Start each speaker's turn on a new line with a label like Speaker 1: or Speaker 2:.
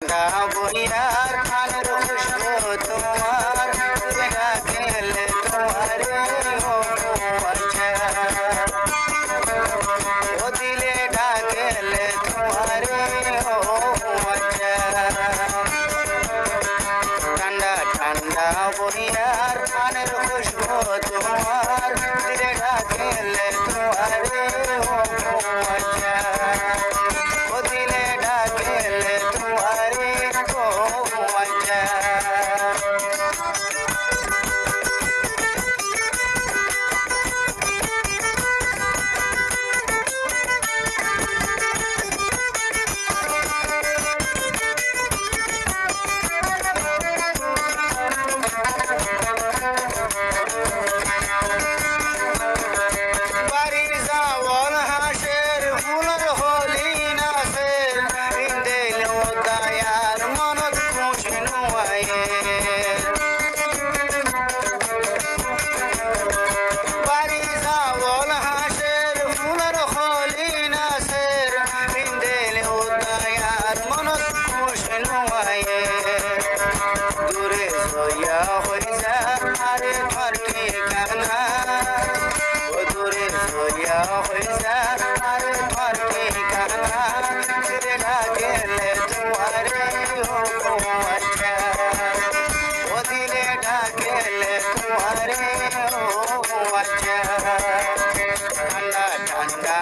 Speaker 1: ঠান্ডা বইয়ার খানের খুশবু তোমার ডাকেলে তোমারে ও দিলে ডাকেলে তোমারে ঠান্ডা ঠান্ডা বইয়ার খানের খুশবু তোমার দিলে ডাকেলে তোমারে ও দিলে ডাকেলে তোমারে বাড়ির যাওয়াল হাঁসের ফুলর হলি নাচের দিল দয়ার মনত খুশি নুয়ায়ে বাড়ি যাওয়াল হাঁসের ফুলর হলি নাচের দিল দয়ার মনত খুশি নুয়ায়ে দূরে সইয়া হয়ে যা আরে ঘর ঠিকানা দূরে সইয়া হয়ে যা আরে ঘর ঠিকানা ফিরে ডাকেলে তোমারে ও দিলে ডাকেলে তোমারে ঠান্ডা ঠান্ডা